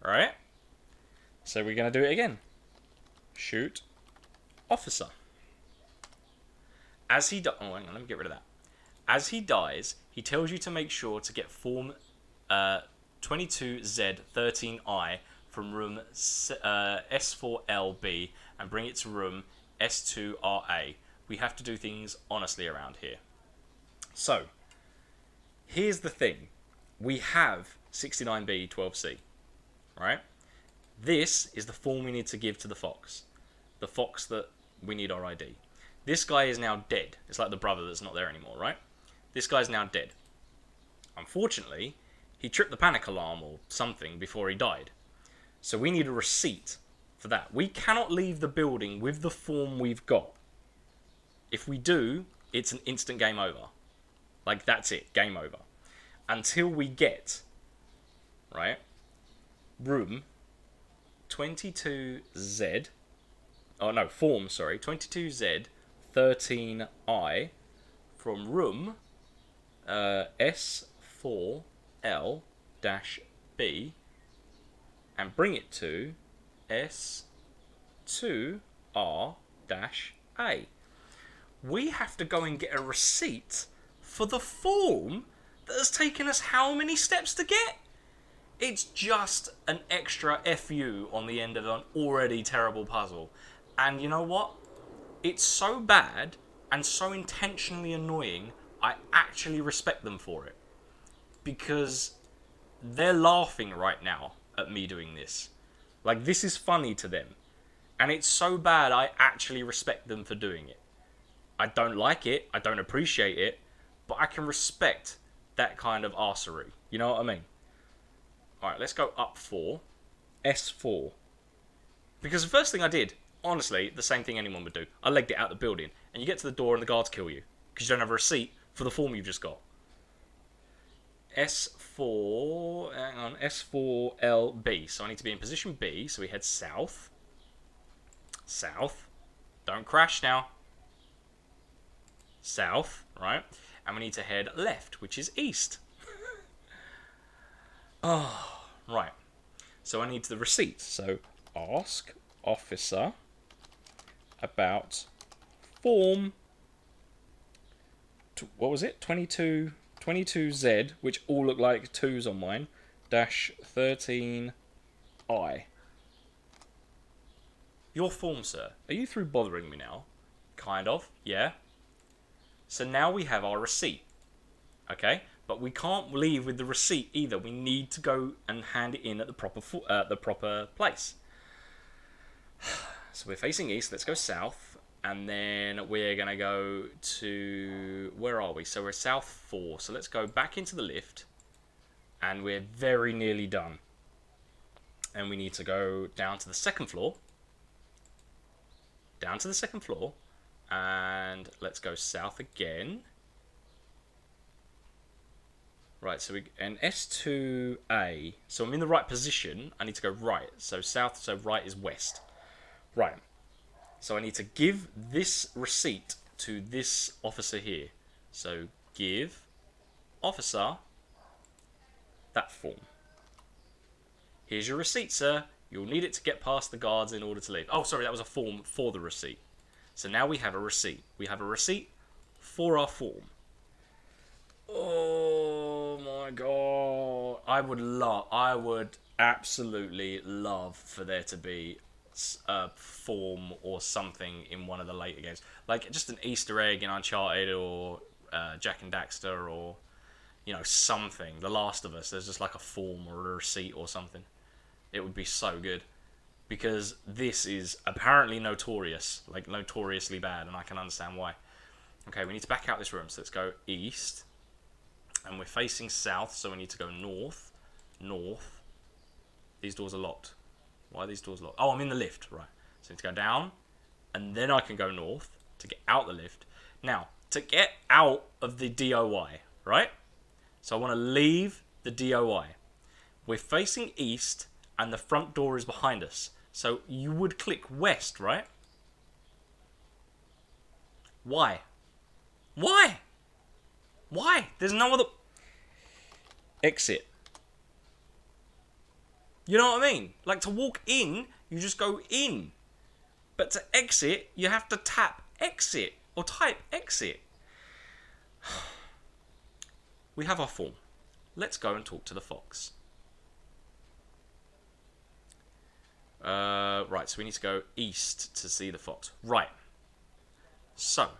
Alright? So we're going to do it again. Shoot officer. As he oh, hang on, let me get rid of that. As he dies, he tells you to make sure to get form 22Z13I from room S4LB and bring it to room S2RA. We have to do things honestly around here. So, here's the thing. We have 69B-12C, right? This is the form we need to give to the fox. The fox that we need our ID. This guy is now dead. It's like the brother that's not there anymore, right? This guy's now dead. Unfortunately, he tripped the panic alarm or something before he died. So we need a receipt for that. We cannot leave the building with the form we've got. If we do, it's an instant game over. Like, that's it. Game over. Until we get, right, room 22Z... Oh, no, form, sorry. 22Z13I from room S4L-B and bring it to S2R-A. We have to go and get a receipt for the form that has taken us how many steps to get? It's just an extra FU on the end of an already terrible puzzle. And you know what? It's so bad and so intentionally annoying, I actually respect them for it. Because they're laughing right now at me doing this. Like, this is funny to them. And it's so bad, I actually respect them for doing it. I don't like it, I don't appreciate it, but I can respect that kind of arsery. You know what I mean? Alright, let's go up 4. S4. Because the first thing I did, honestly, the same thing anyone would do. I legged it out the building, and you get to the door and the guards kill you. Because you don't have a receipt for the form you've just got. S4, hang on, S4LB. So I need to be in position B, so we head south. South. Don't crash now. South, right? And we need to head left, which is east. Oh, right. So I need the receipt. So ask officer about form. What was it? 22Z, which all look like 2s on mine. Dash 13I. Your form, sir. Are you through bothering me now? Kind of. Yeah. So now we have our receipt. Okay? But we can't leave with the receipt either. We need to go and hand it in at the proper place. So we're facing east. Let's go south. And then we're going to go to... Where are we? So we're south 4. So let's go back into the lift. And we're very nearly done. And we need to go down to the second floor. Down to the second floor. And let's go south again. Right, so and S2A. So I'm in the right position. I need to go right. So south, so right is west. Right. So I need to give this receipt to this officer here. So give officer that form. Here's your receipt, sir. You'll need it to get past the guards in order to leave. Oh, sorry, that was a form for the receipt. So now we have a receipt. We have a receipt for our form. Oh my god. I would absolutely love for there to be a form or something in one of the later games. Like just an Easter egg in Uncharted or Jak and Daxter or, something. The Last of Us, there's just like a form or a receipt or something. It would be so good. Because this is apparently notorious. Like notoriously bad, and I can understand why. Okay, we need to back out this room. So let's go east. And we're facing south, so we need to go north. North. These doors are locked. Why are these doors locked? Oh, I'm in the lift. Right. So I need to go down. And then I can go north to get out the lift. Now, to get out of the DOI, right? So I want to leave the DOI. We're facing east, and the front door is behind us. So you would click west, right? Why? Why? Why? There's no other... Exit. You know what I mean? Like, to walk in, you just go in. But to exit, you have to tap exit. Or type exit. We have our form. Let's go and talk to the fox. Right, so we need to go east to see the fox. Right. So,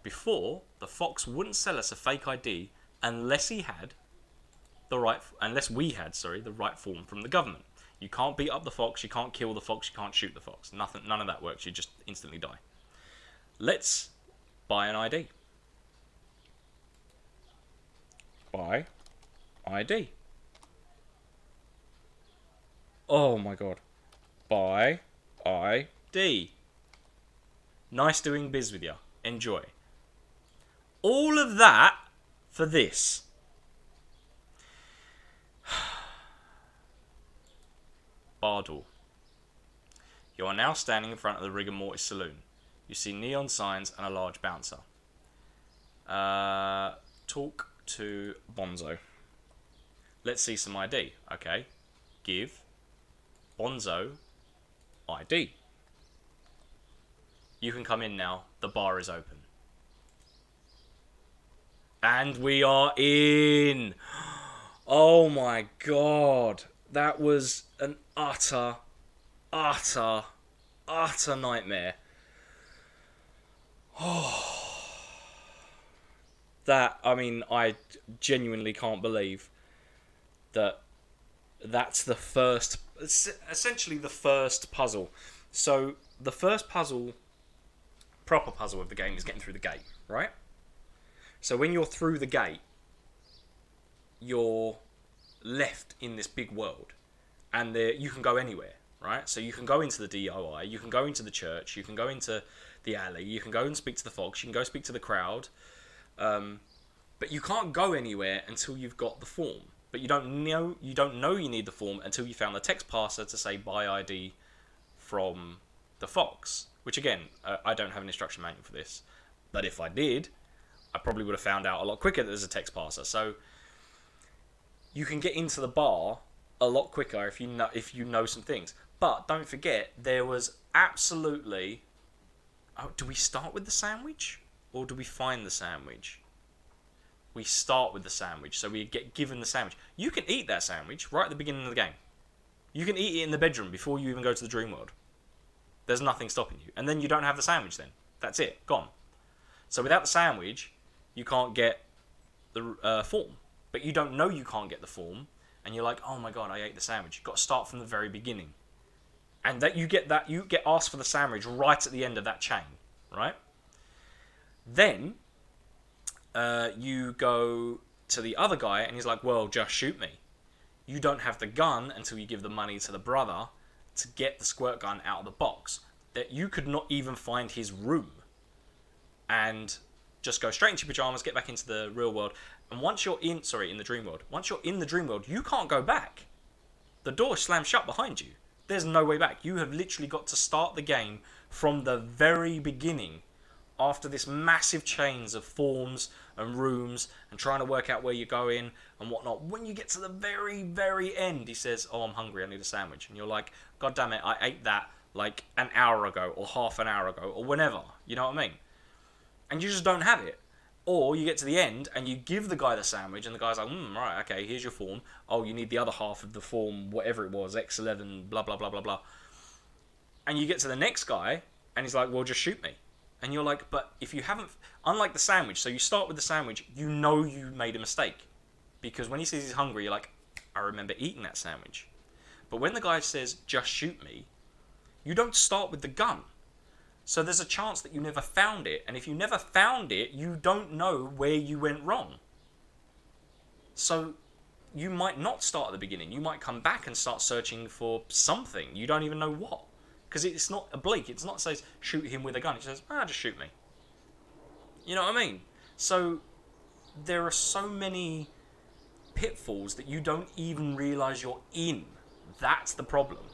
before, the fox wouldn't sell us a fake ID unless we had the right form from the government. You can't beat up the fox, you can't kill the fox, you can't shoot the fox. None of that works. You just instantly die. Let's buy an ID. Buy ID. Oh my god. Buy ID. Nice doing biz with you. Enjoy. All of that for this. Bar door. You are now standing in front of the Rigor Mortis Saloon. You see neon signs and a large bouncer. Talk to Bonzo. Let's see some ID. Okay. Give Bonzo ID. You can come in now. The bar is open. And we are in. Oh my god. That was an utter nightmare. I genuinely can't believe that that's the first, essentially the first puzzle. So the first proper puzzle of the game is getting through the gate, right? So when you're through the gate, you're left in this big world, and you can go anywhere, right? So you can go into the DOI, you can go into the church, you can go into the alley, you can go and speak to the fox, you can go speak to the crowd, but you can't go anywhere until you've got the form. But you don't know you need the form until you found the text parser to say buy ID from the fox. Which again, I don't have an instruction manual for this, but if I did, I probably would have found out a lot quicker that there's a text parser. So you can get into the bar a lot quicker if you know some things. But don't forget, there was absolutely... Oh, do we start with the sandwich? Or do we find the sandwich? We start with the sandwich, so we get given the sandwich. You can eat that sandwich right at the beginning of the game. You can eat it in the bedroom before you even go to the dream world. There's nothing stopping you. And then you don't have the sandwich then. That's it. Gone. So without the sandwich, you can't get the form. But you don't know you can't get the form, and you're like, oh my god, I ate the sandwich. You've got to start from the very beginning. And you get asked for the sandwich right at the end of that chain, right? Then you go to the other guy, and he's like, well, just shoot me. You don't have the gun until you give the money to the brother to get the squirt gun out of the box. That you could not even find his room. And just go straight into your pajamas, get back into the real world. And once you're in the dream world, once you're in the dream world, you can't go back. The door slams shut behind you. There's no way back. You have literally got to start the game from the very beginning, after this massive chains of forms and rooms and trying to work out where you're going and whatnot. When you get to the very, very end, he says, "Oh, I'm hungry, I need a sandwich." And you're like, "God damn it, I ate that like an hour ago or half an hour ago or whenever." You know what I mean? And you just don't have it. Or you get to the end and you give the guy the sandwich and the guy's like, right, okay, here's your form. Oh, you need the other half of the form, whatever it was, X11, blah, blah, blah, blah, blah. And you get to the next guy and he's like, "Well, just shoot me." And you're like, but if you haven't, unlike the sandwich, so you start with the sandwich, you know you made a mistake. Because when he says he's hungry, you're like, "I remember eating that sandwich." But when the guy says, "Just shoot me," you don't start with the gun. So there's a chance that you never found it. And if you never found it, you don't know where you went wrong. So you might not start at the beginning. You might come back and start searching for something. You don't even know what. Because it's not oblique. It's not says, "Shoot him with a gun." It says, "Just shoot me." You know what I mean? So there are so many pitfalls that you don't even realise you're in. That's the problem.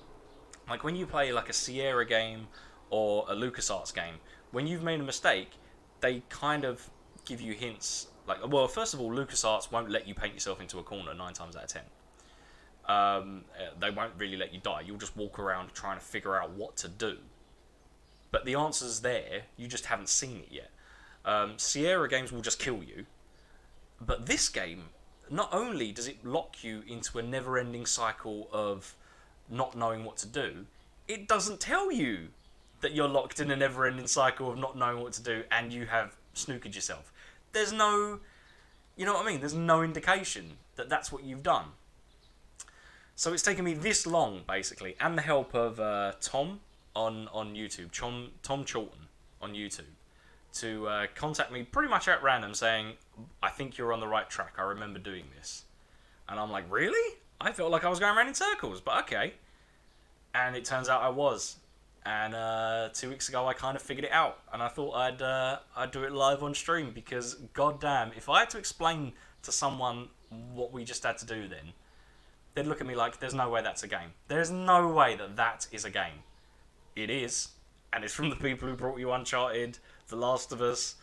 Like when you play like a Sierra game or a LucasArts game, when you've made a mistake, they kind of give you hints. Like, well, first of all, LucasArts won't let you paint yourself into a corner 9 times out of 10. They won't really let you die. You'll just walk around trying to figure out what to do. But the answer's there, you just haven't seen it yet. Sierra games will just kill you. But this game, not only does it lock you into a never-ending cycle of not knowing what to do, it doesn't tell you that you're locked in a never-ending cycle of not knowing what to do and you have snookered yourself. There's no, you know what I mean? There's no indication that that's what you've done. So it's taken me this long, basically, and the help of Tom on YouTube, Tom Chorlton on YouTube, to contact me pretty much at random saying, "I think you're on the right track. I remember doing this." And I'm like, "Really? I felt like I was going around in circles, but okay." And it turns out I was. And 2 weeks ago, I kind of figured it out, and I thought I'd do it live on stream because, goddamn, if I had to explain to someone what we just had to do, then they'd look at me like, "There's no way that's a game. There's no way that is a game." It is, and it's from the people who brought you Uncharted, The Last of Us,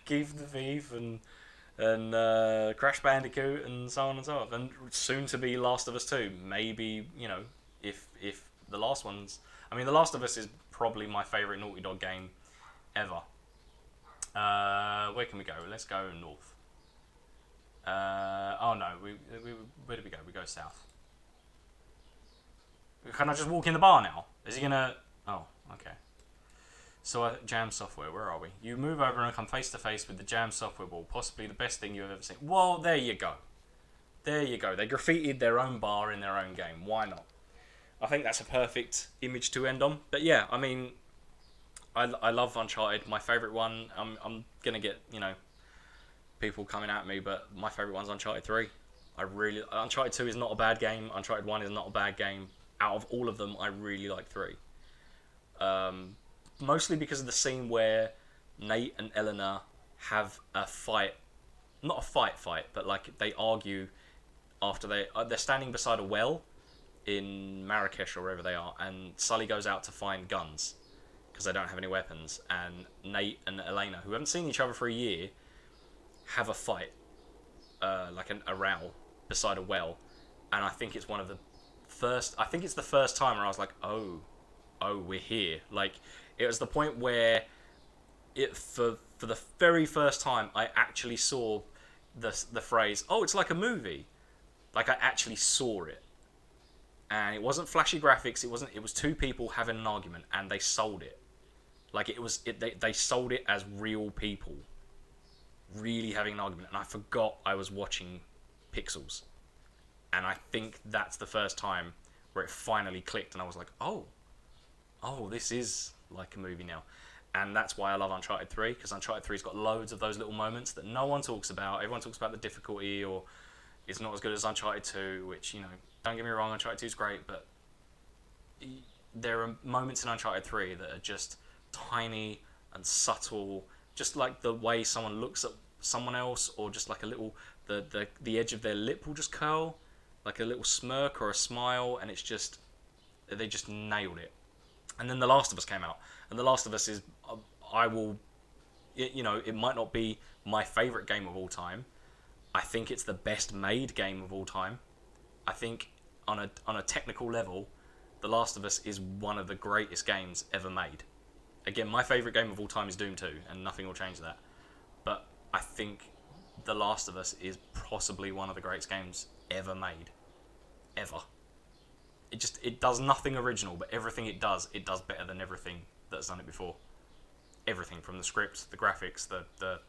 Keith the Thief, and Crash Bandicoot, and so on and so on, and soon to be Last of Us 2. Maybe, you know. If the last one's... I mean, The Last of Us is probably my favourite Naughty Dog game ever. Where can we go? Let's go north. Oh no, where did we go? We go south. Can I just walk in the bar now? Is he gonna... Oh, okay. So J.A.M software, where are we? You move over and come face to face with the J.A.M software wall, possibly the best thing you've ever seen. Well, there you go. There you go. They graffitied their own bar in their own game. Why not? I think that's a perfect image to end on. But yeah, I mean, I love Uncharted. My favourite one, I'm going to get, you know, people coming at me, but my favourite one's Uncharted 3. Uncharted 2 is not a bad game. Uncharted 1 is not a bad game. Out of all of them, I really like 3. Mostly because of the scene where Nate and Eleanor have a fight. Not a fight, but like they argue after they're standing beside a well in Marrakesh or wherever they are, and Sully goes out to find guns because they don't have any weapons, and Nate and Elena, who haven't seen each other for a year, have a fight, like a row beside a well. And I think it's the first time where I was like, oh, we're here. Like, it was the point where for the very first time I actually saw the phrase, "Oh, it's like a movie." Like, I actually saw it. And it wasn't flashy graphics, it was two people having an argument, and they sold it. Like, they sold it as real people really having an argument, and I forgot I was watching pixels. And I think that's the first time where it finally clicked, and I was like, oh, this is like a movie now. And that's why I love Uncharted 3, because Uncharted 3's got loads of those little moments that no one talks about. Everyone talks about the difficulty, or it's not as good as Uncharted 2, which, you know, don't get me wrong, Uncharted 2 is great, but there are moments in Uncharted 3 that are just tiny and subtle, just like the way someone looks at someone else, or just like a little the edge of their lip will just curl, like a little smirk or a smile, and it's just they just nailed it. And then The Last of Us came out, and The Last of Us is it might not be my favorite game of all time. I think it's the best made game of all time. I think on a technical level, The Last of Us is one of the greatest games ever made. Again, my favourite game of all time is Doom 2, and nothing will change that. But I think The Last of Us is possibly one of the greatest games ever made. Ever. It does nothing original, but everything it does better than everything that's done it before. Everything, from the script, the graphics, the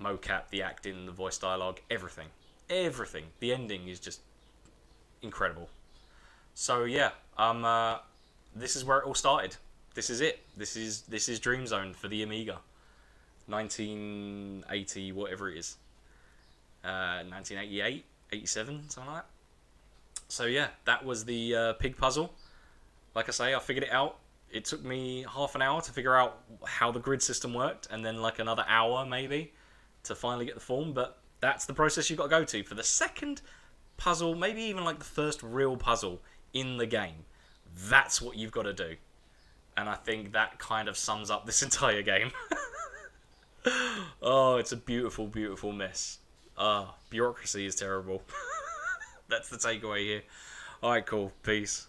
mocap, the acting, the voice dialogue, everything. Everything. The ending is just incredible. So yeah, this is where it all started. This is it. This is Dream Zone for the Amiga. 1980, whatever it is. 1988, 87, something like that. So yeah, that was the pig puzzle. Like I say, I figured it out. It took me half an hour to figure out how the grid system worked, and then like another hour maybe to finally get the form. But that's the process you've got to go to for the second puzzle, maybe even like the first real puzzle in the game. That's what you've got to do. And I think that kind of sums up this entire game. Oh, it's a beautiful, beautiful mess. Bureaucracy is terrible. That's the takeaway here. Alright, cool. Peace.